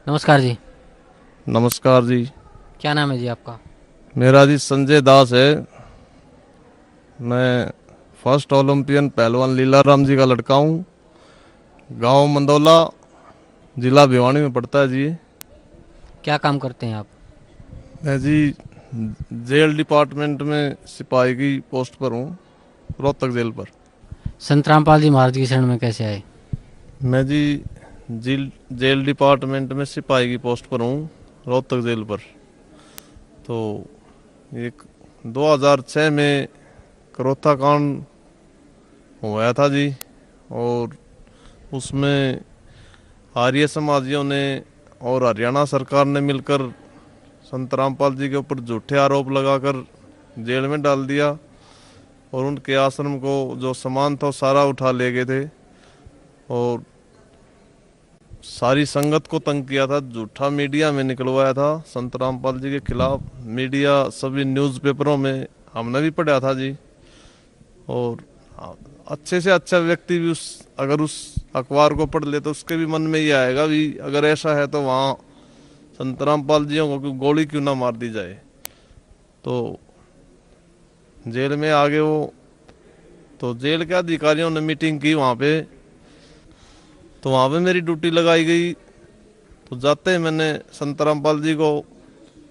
नमस्कार जी। नमस्कार जी। क्या नाम है जी आपका? मेरा जी संजय दास है। मैं फर्स्ट ओलंपियन पहलवान लीलाराम जी का लड़का हूँ। गांव मंदोला, जिला भिवानी में पड़ता है जी। क्या काम करते हैं आप? मैं जी जेल डिपार्टमेंट में सिपाही की पोस्ट पर हूँ, रोहतक जेल पर। संत रामपाल जी महाराज की शरण में कैसे आए? मैं जी जेल जेल डिपार्टमेंट में सिपाही की पोस्ट पर हूँ, रोहतक जेल पर। तो एक 2006 में करोथा कांड हुआ था जी। और उसमें आर्य समाजियों ने और हरियाणा सरकार ने मिलकर संत रामपाल जी के ऊपर झूठे आरोप लगाकर जेल में डाल दिया। और उनके आश्रम को जो सामान था वो सारा उठा ले गए थे। और सारी संगत को तंग किया था, झूठा मीडिया में निकलवाया था संत रामपाल जी के खिलाफ। मीडिया सभी न्यूज़पेपरों में हमने भी पढ़ा था जी। और अच्छे से अच्छा व्यक्ति भी अगर उस अखबार को पढ़ ले तो उसके भी मन में ये आएगा भी अगर ऐसा है तो वहाँ संत रामपाल जियों को गोली क्यों ना मार दी जाए। तो जेल में आगे वो, तो जेल के अधिकारियों ने मीटिंग की वहाँ पे। तो वहाँ पे मेरी ड्यूटी लगाई गई। तो जाते ही मैंने संत रामपाल जी को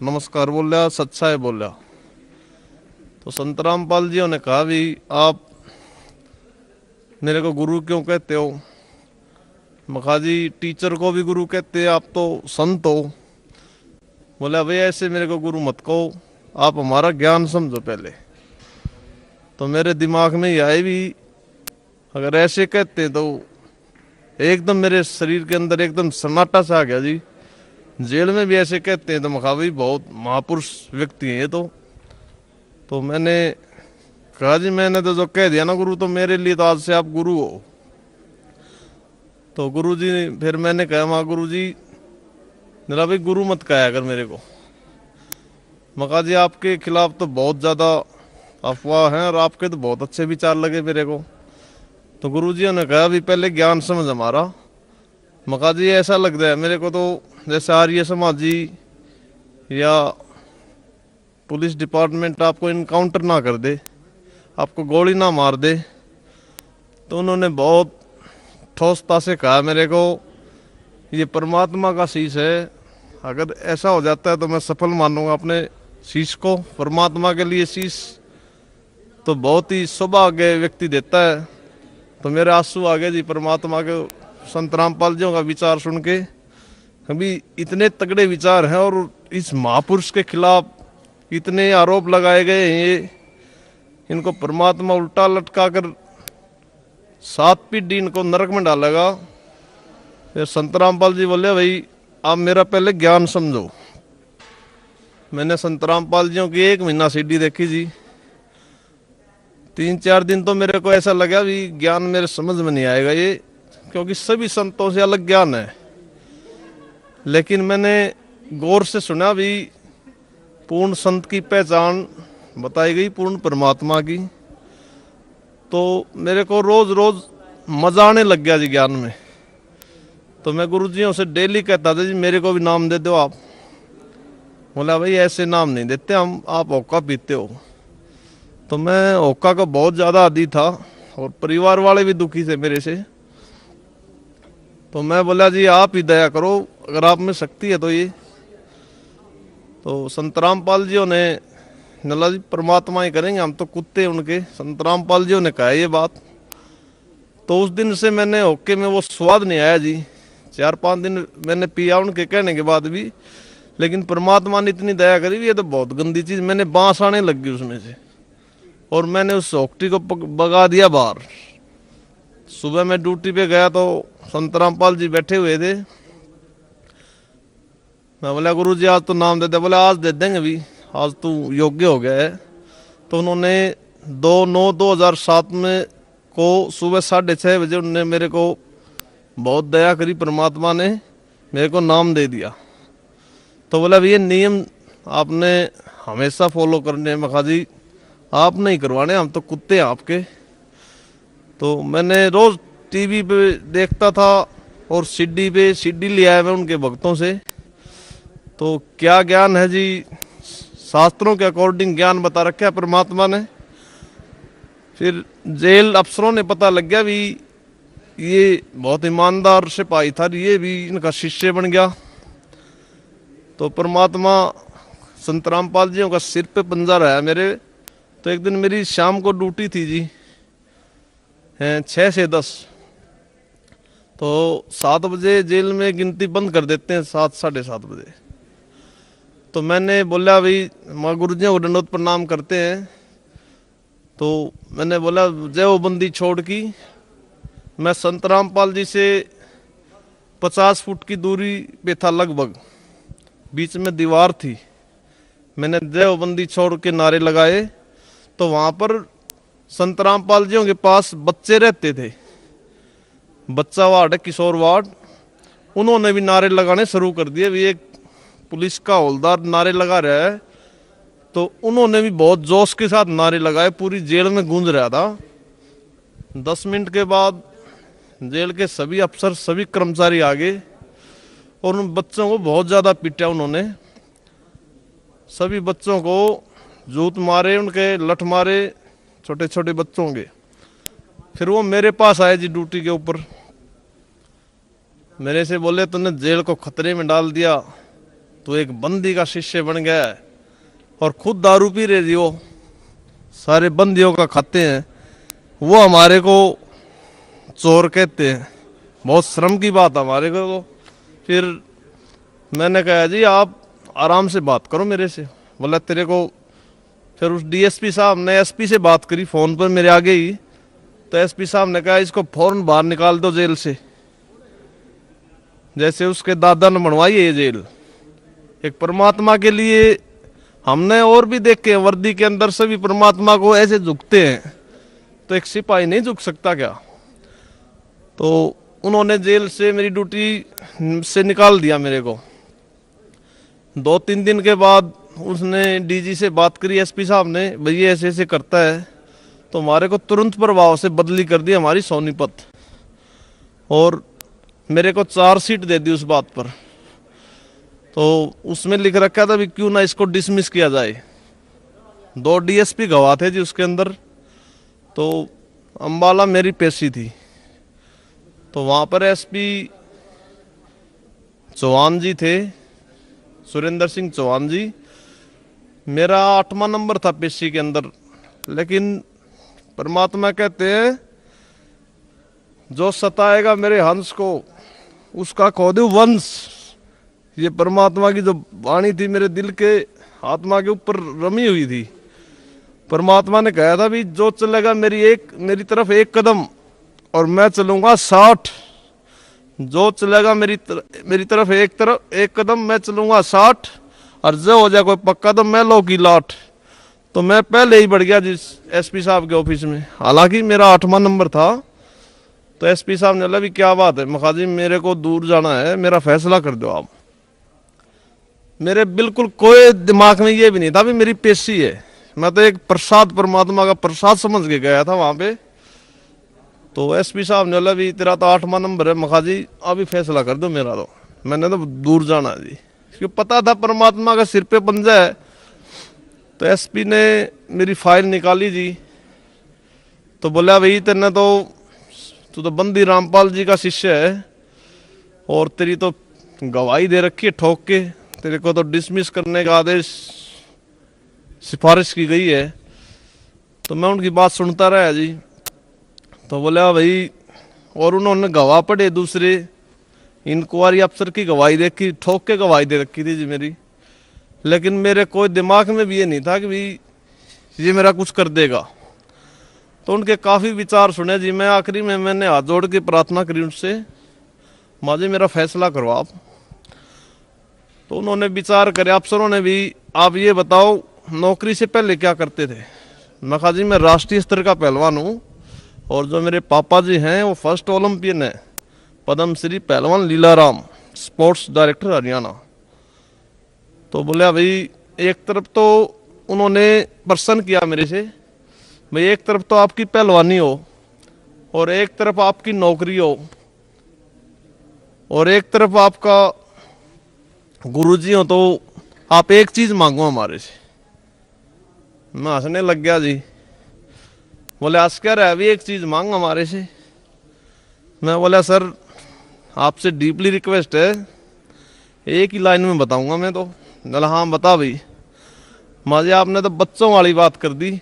नमस्कार बोला, सच्चाई बोला। तो संत रामपाल जी ने कहा भी आप मेरे को गुरु क्यों कहते हो? मखा जी टीचर को भी गुरु कहते हैं, आप तो संत हो। बोला भाई ऐसे मेरे को गुरु मत कहो, आप हमारा ज्ञान समझो पहले। तो मेरे दिमाग में ये आए भी अगर ऐसे कहते तो एकदम मेरे शरीर के अंदर एकदम सन्नाटा सा आ गया जी। जेल में भी ऐसे कहते हैं तो मखा भाई बहुत महापुरुष व्यक्ति हैं ये तो मैंने कहा जी मैंने तो जो कह दिया ना गुरु, तो मेरे लिए तो आज से आप गुरु हो। तो गुरु जी फिर मैंने कहा माँ गुरु जी मेरा भाई गुरु मत कहा अगर मेरे को। मका जी आपके खिलाफ तो बहुत ज़्यादा अफवाह हैं और आपके तो बहुत अच्छे विचार लगे मेरे को। तो गुरुजी ने कहा भी पहले ज्ञान समझ हमारा। मका जी ऐसा लग रहा है मेरे को तो जैसे आर्य समाजी या पुलिस डिपार्टमेंट आपको इनकाउंटर ना कर दे, आपको गोली ना मार दे। तो उन्होंने बहुत ठोसता से कहा मेरे को ये परमात्मा का शीश है, अगर ऐसा हो जाता है तो मैं सफल मानूंगा अपने शीश को। परमात्मा के लिए शीश तो बहुत ही सौभाग्य व्यक्ति देता है। तो मेरे आंसू आ गए जी परमात्मा के संत रामपाल जी का विचार सुन के। अभी इतने तगड़े विचार हैं और इस महापुरुष के खिलाफ इतने आरोप लगाए गए हैं, ये इनको परमात्मा उल्टा लटका कर 7 पीढ़ी इनको नरक में डालेगा। फिर संत रामपाल जी बोले भाई आप मेरा पहले ज्ञान समझो। मैंने संत रामपाल जी की 1 महीना सीडी देखी जी। 3-4 दिन तो मेरे को ऐसा लगा भी ज्ञान मेरे समझ में नहीं आएगा ये, क्योंकि सभी संतों से अलग ज्ञान है। लेकिन मैंने गौर से सुना भी पूर्ण संत की पहचान बताई गई पूर्ण परमात्मा की। तो मेरे को रोज रोज मजा आने लग गया जी ज्ञान में। तो मैं गुरुजियों से डेली कहता था जी मेरे को भी नाम दे दो आप। बोला भाई ऐसे नाम नहीं देते हम, आप होक्का पीते हो। तो मैं होक्का का बहुत ज़्यादा आदी था और परिवार वाले भी दुखी थे मेरे से। तो मैं बोला जी आप ही दया करो, अगर आप में शक्ति है तो ये। तो संत रामपाल जी ने नला जी परमात्मा ही करेंगे, हम तो कुत्ते उनके। संत रामपाल जी ने कहा ये बात। तो उस दिन से मैंने होक्के में वो स्वाद नहीं आया जी। 4-5 दिन मैंने पिया उनके कहने के बाद भी, लेकिन परमात्मा ने इतनी दया करी ये तो बहुत गंदी चीज़, मैंने बांस आने लग गई उसमें से। और मैंने उस होक्टी को भगा दिया बाहर। सुबह मैं ड्यूटी पे गया तो संत रामपाल जी बैठे हुए थे। मैं बोला गुरु जी आज तो नाम दे दे। बोले आज दे देंगे भी, आज तू योग्य हो गया है। तो उन्होंने 2/9/2007 में को सुबह 6:30 बजे उन्होंने मेरे को बहुत दया करी, परमात्मा ने मेरे को नाम दे दिया। तो बोला ये नियम आपने हमेशा फॉलो करने हैं। मखा जी आप नहीं करवाने, हम तो कुत्ते हैं आपके। तो मैंने रोज टीवी पे देखता था और सीढ़ी पे सीढ़ी लिया है मैं उनके भक्तों से। तो क्या ज्ञान है जी, शास्त्रों के अकॉर्डिंग ज्ञान बता रखा है परमात्मा ने। फिर जेल अफसरों ने पता लग गया भी ये बहुत ईमानदार सिपाही था, ये भी इनका शिष्य बन गया। तो परमात्मा संत रामपाल जी का सिर पे पंजा रहा है मेरे। तो एक दिन मेरी शाम को ड्यूटी थी जी, 6 से 10। तो 7 बजे जेल में गिनती बंद कर देते हैं, 7 साढ़े 7 बजे। तो मैंने बोला भाई माँ गुरु जी को दंडवत प्रणाम करते हैं। तो मैंने बोला जय वो बंदी छोड़ की। मैं संत रामपाल जी से 50 फुट की दूरी पे था लगभग, बीच में दीवार थी। मैंने जय वो बंदी छोड़ के नारे लगाए। तो वहां पर संत रामपाल जी के पास बच्चे रहते थे, बच्चा वार्ड है, किशोर वार्ड। उन्होंने भी नारे लगाने शुरू कर दिए। भी एक पुलिस का हवलदार नारे लगा रहा है, तो उन्होंने भी बहुत जोश के साथ नारे लगाए, पूरी जेल में गूंज रहा था। 10 मिनट के बाद जेल के सभी अफसर सभी कर्मचारी आ गए और उन बच्चों को बहुत ज्यादा पीटा उन्होंने। सभी बच्चों को जूत मारे, उनके लठ मारे, छोटे छोटे बच्चों के। फिर वो मेरे पास आए जी ड्यूटी के ऊपर। मेरे से बोले तूने जेल को खतरे में डाल दिया, तू एक बंदी का शिष्य बन गया है और खुद दारू पी रहे जी। वो सारे बंदियों का खाते हैं, वो हमारे को चोर कहते हैं। बहुत शर्म की बात हमारे को। तो फिर मैंने कहा जी आप आराम से बात करो मेरे से। बोला तेरे को। फिर उस डीएसपी साहब ने एसपी से बात करी फोन पर मेरे आगे ही। तो एसपी साहब ने कहा इसको फौरन बाहर निकाल दो जेल से, जैसे उसके दादा ने बनवाई है ये जेल। एक परमात्मा के लिए हमने और भी देखे वर्दी के अंदर से भी परमात्मा को ऐसे झुकते हैं, तो एक सिपाही नहीं झुक सकता क्या? तो उन्होंने जेल से मेरी ड्यूटी से निकाल दिया मेरे को। 2-3 दिन के बाद उसने डीजी से बात करी, एसपी साहब ने, भैया ऐसे ऐसे करता है। तो हमारे को तुरंत प्रभाव से बदली कर दी हमारी सोनीपत, और मेरे को 4 सीट दे दी उस बात पर। तो उसमें लिख रखा था भी क्यों ना इसको डिसमिस किया जाए। 2 डीएसपी गवाह थे जी उसके अंदर। तो अंबाला मेरी पेशी थी। तो वहां पर एसपी चौहान जी थे, सुरेंद्र सिंह चौहान जी। मेरा 8वां नंबर था पेशी के अंदर। लेकिन परमात्मा कहते हैं जो सताएगा मेरे हंस को उसका खो दो वंश। ये परमात्मा की जो वाणी थी मेरे दिल के आत्मा के ऊपर रमी हुई थी। परमात्मा ने कहा था भी जो चलेगा मेरी तरफ 1 कदम और मैं चलूंगा 60। जो चलेगा मेरी तरफ एक कदम मैं चलूंगा 60, और जो हो जाए कोई पक्का तो मैं लो की लाट। तो मैं पहले ही बढ़ गया जिस एसपी साहब के ऑफिस में, हालांकि मेरा 8वां नंबर था। तो एसपी साहब ने बोला भी क्या बात है मखाजी, मेरे को दूर जाना है, मेरा फैसला कर दो आप। मेरे बिल्कुल कोई दिमाग में ये भी नहीं था भी मेरी पेशी है। मैं तो एक प्रसाद, परमात्मा का प्रसाद समझ के गया था वहां पे। तो एसपी साहब ने बोला भी तेरा तो 8वां नंबर है मखाजी, अभी फैसला कर दो मेरा। तो मैंने तो दूर जाना है जी, क्योंकि पता था परमात्मा का सिर पे पंजा है। तो एसपी ने मेरी फाइल निकाली जी। तो बोला भाई तू तो बंदी रामपाल जी का शिष्य है और तेरी तो गवाही दे रखी है ठोक के, तेरे को तो डिसमिस करने का आदेश सिफारिश की गई है। तो मैं उनकी बात सुनता रहा जी। तो बोला भाई, और उन्होंने गवाह पढ़े दूसरे, इंक्वायरी अफसर की गवाही देखी, ठोक के गवाही दे रखी थी जी मेरी। लेकिन मेरे कोई दिमाग में भी ये नहीं था कि भाई ये मेरा कुछ कर देगा। तो उनके काफ़ी विचार सुने जी। मैं आखिरी में मैंने हाथ जोड़ के प्रार्थना करी उनसे, माँ जी मेरा फैसला करो आप। तो उन्होंने विचार करे, अफसरों ने भी, आप ये बताओ नौकरी से पहले क्या करते थे? मैं कहा जी मैं राष्ट्रीय स्तर का पहलवान हूँ, और जो मेरे पापा जी हैं वो फर्स्ट ओलंपियन है, पद्मश्री पहलवान लीलाराम, स्पोर्ट्स डायरेक्टर हरियाणा। तो बोले भाई एक तरफ तो उन्होंने प्रश्न किया मेरे से, भाई एक तरफ तो आपकी पहलवानी हो और एक तरफ आपकी नौकरी हो, और एक तरफ आपका गुरुजी हो तो आप एक चीज मांगो हमारे से। मैं हंसने लग गया जी। बोले अस्कर है, अभी एक चीज मांग हमारे से। मैं बोला सर आपसे डीपली रिक्वेस्ट है, एक ही लाइन में बताऊंगा मैं तो। बोला हाँ बता भाई। माजी आपने तो बच्चों वाली बात कर दी।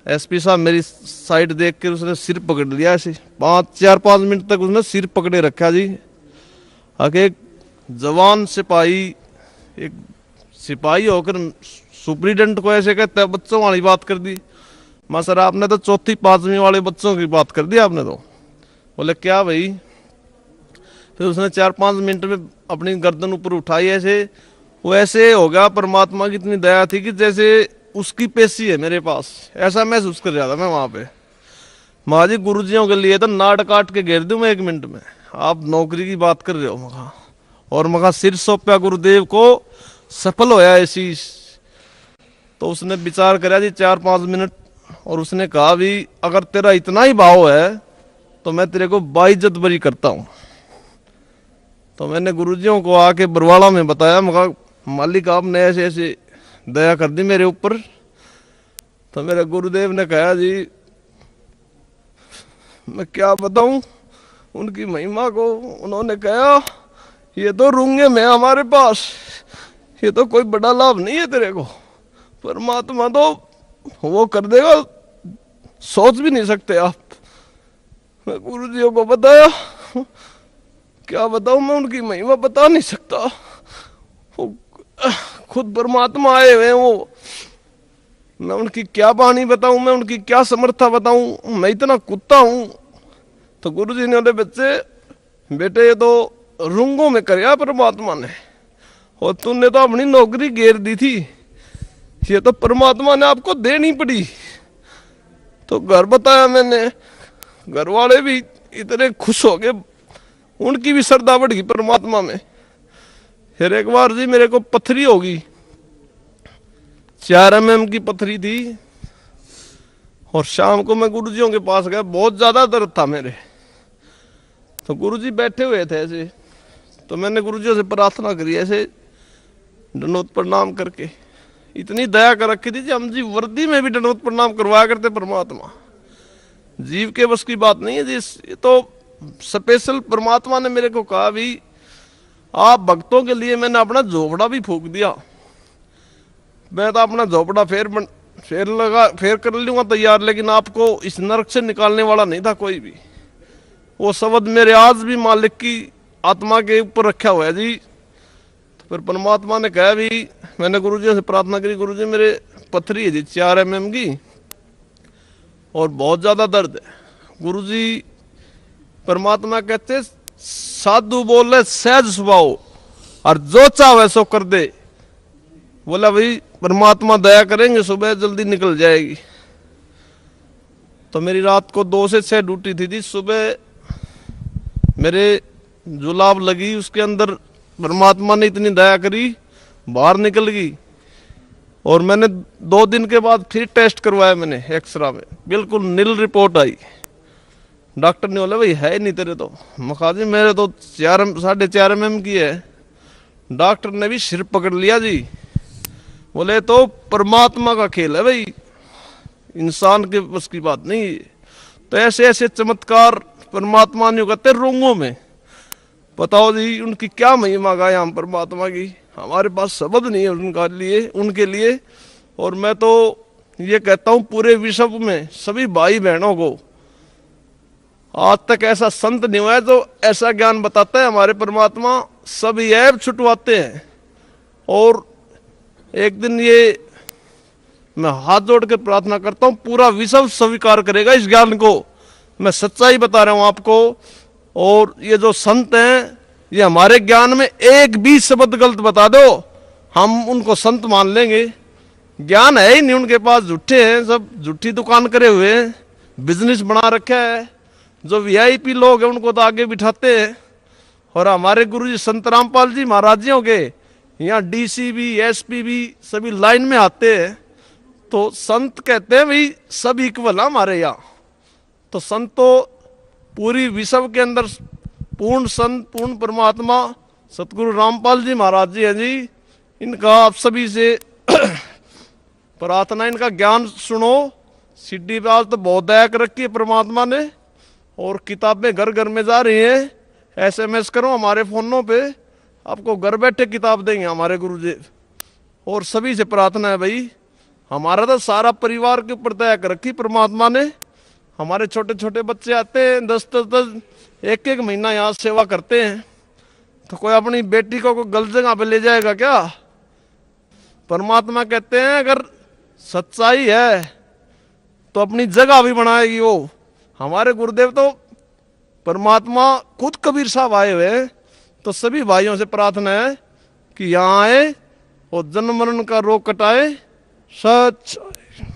एसपी साहब मेरी साइड देख कर उसने सिर पकड़ लिया ऐसे, 4-5 मिनट तक उसने सिर पकड़े रखा जी। आगे एक जवान सिपाही, एक सिपाही होकर सुप्रीडेंट को ऐसे कहते हैं बच्चों वाली बात कर दी। मां सर आपने तो 4वीं-5वीं वाले बच्चों की बात कर दी आपने तो। बोले क्या भाई। फिर उसने 4-5 मिनट में अपनी गर्दन ऊपर उठाई ऐसे, वो ऐसे हो गया परमात्मा की इतनी दया थी कि जैसे उसकी पेशी है मेरे पास, ऐसा महसूस कर रहा था मैं वहां पे। माँ जी गुरुजियों के लिए तो नाड़ काट के घेर दूं मैं 1 मिनट में। आप नौकरी की बात कर रहे हो मखा, और मखा सिर सौंपया गुरुदेव को, सफल होया ऐसी। तो उसने विचार करा जी 4-5 मिनट, और उसने कहा भी अगर तेरा इतना ही भाव है तो मैं तेरे को बाइज्जत बरी करता हूं। तो मैंने गुरुजियों को आके बरवाड़ा में बताया, मखा मालिक आपने ऐसे ऐसे दया कर दी मेरे ऊपर। तो मेरे गुरुदेव ने कहा जी मैं क्या बताऊं उनकी महिमा को। उन्होंने कहा ये तो रूंगे में हमारे पास, ये तो कोई बड़ा लाभ नहीं है तेरे को, परमात्मा तो वो कर देगा, सोच भी नहीं सकते आप। मैं गुरुजियों को बताया, क्या बताऊं मैं उनकी महिमा बता नहीं सकता। वो खुद परमात्मा आए हुए हैं वो, मैं उनकी क्या बाणी बताऊं, मैं उनकी क्या समर्था बताऊं, मैं इतना कुत्ता हूं। तो गुरुजी ने बोले बच्चे बेटे ये तो रुंगों में करया परमात्मा ने, और तूने तो अपनी नौकरी घेर दी थी, ये तो परमात्मा ने आपको देनी पड़ी। तो घर बताया मैंने, घर वाले भी इतने खुश हो गए, उनकी भी श्रद्धा बढ़ गई परमात्मा में। फिर एक बार जी मेरे को पथरी होगी, 4 mm की पथरी थी, और शाम को मैं गुरुजियों के पास गया, बहुत ज्यादा दर्द था मेरे। तो गुरुजी बैठे हुए थे ऐसे, तो मैंने गुरुजियों से प्रार्थना करी ऐसे दंडोत प्रणाम करके। इतनी दया कर रखी थी जी, हम जी वर्दी में भी दंडोत प्रणाम करवाया करते। परमात्मा जीव के बस की बात नहीं है जी, ये तो स्पेशल परमात्मा ने मेरे को कहा भी आप भक्तों के लिए मैंने अपना झोपड़ा भी फूंक दिया। मैं तो अपना झोपड़ा फेर कर लूंगा तैयार, लेकिन आपको इस नरक से निकालने वाला नहीं था कोई भी। वो शब्द मेरे आज भी मालिक की आत्मा के ऊपर रखा हुआ है जी। तो फिर परमात्मा ने कहा भी, मैंने गुरुजी से प्रार्थना करी, गुरुजी मेरे पथरी है जी 4 mm की, और बहुत ज्यादा दर्द है। गुरुजी परमात्मा कहते साधु बोले सहज स्वभाव, और जो चाहे सो कर दे। बोला भाई परमात्मा दया करेंगे, सुबह जल्दी निकल जाएगी। तो मेरी रात को 2 से 6 ड्यूटी थी जी। सुबह मेरे जुलाब लगी, उसके अंदर परमात्मा ने इतनी दया करी, बाहर निकल गई। और मैंने 2 दिन के बाद फिर टेस्ट करवाया मैंने एक्सरा में, बिल्कुल नील रिपोर्ट आई। डॉक्टर ने बोला भाई है नहीं तेरे तो। मखाजी मेरे तो 4.5 mm की है। डॉक्टर ने भी सिर पकड़ लिया जी, बोले तो परमात्मा का खेल है भाई, इंसान के बस की बात नहीं है। तो ऐसे ऐसे चमत्कार परमात्मा ने करते रोंगों में। बताओ जी उनकी क्या महिमा गाए हम परमात्मा की, हमारे पास शब्द नहीं है उनके लिए। और मैं तो ये कहता हूँ पूरे विश्व में सभी भाई बहनों को, आज तक ऐसा संत नहीं हुआ है जो ऐसा ज्ञान बताता है। हमारे परमात्मा सभी ऐब छुटवाते हैं। और एक दिन ये मैं हाथ जोड़कर प्रार्थना करता हूं, पूरा विश्व स्वीकार करेगा इस ज्ञान को। मैं सच्चाई बता रहा हूं आपको। और ये जो संत हैं, ये हमारे ज्ञान में एक भी शब्द गलत बता दो, हम उनको संत मान लेंगे। ज्ञान है ही नहीं उनके पास, झूठे हैं, सब झूठी दुकान करे हुए हैं, बिजनेस बना रखा है। जो वीआईपी लोग हैं उनको तो आगे बिठाते हैं। और हमारे गुरुजी संत रामपाल जी महाराजियों के यहाँ डीसीबी एसपीबी सभी लाइन में आते हैं। तो संत कहते हैं भाई सब इक्वल है हमारे यहाँ। तो संत तो पूरी विश्व के अंदर पूर्ण संत पूर्ण परमात्मा सतगुरु रामपाल जी महाराज जी हैं जी। इनका आप सभी से प्रार्थना, इनका ज्ञान सुनो। सीडी पे आज तो बहुत दया कर रखी है परमात्मा ने, और किताबें घर घर में जा रही हैं। SMS करो हमारे फोनों पे, आपको घर बैठे किताब देंगे हमारे गुरुदेव। और सभी से प्रार्थना है भाई, हमारा तो सारा परिवार के ऊपर दया कर रखी परमात्मा ने। हमारे छोटे छोटे बच्चे आते हैं 10-10 एक महीना यहाँ सेवा करते हैं, तो कोई अपनी बेटी को कोई गलत जगह पे ले जाएगा क्या? परमात्मा कहते हैं अगर सच्चाई है तो अपनी जगह भी बनाएगी वो। हमारे गुरुदेव तो परमात्मा खुद कबीर साहब आए हुए हैं, तो सभी भाइयों से प्रार्थना है कि यहाँ आए और जन्म मरण का रोग कटाए। सच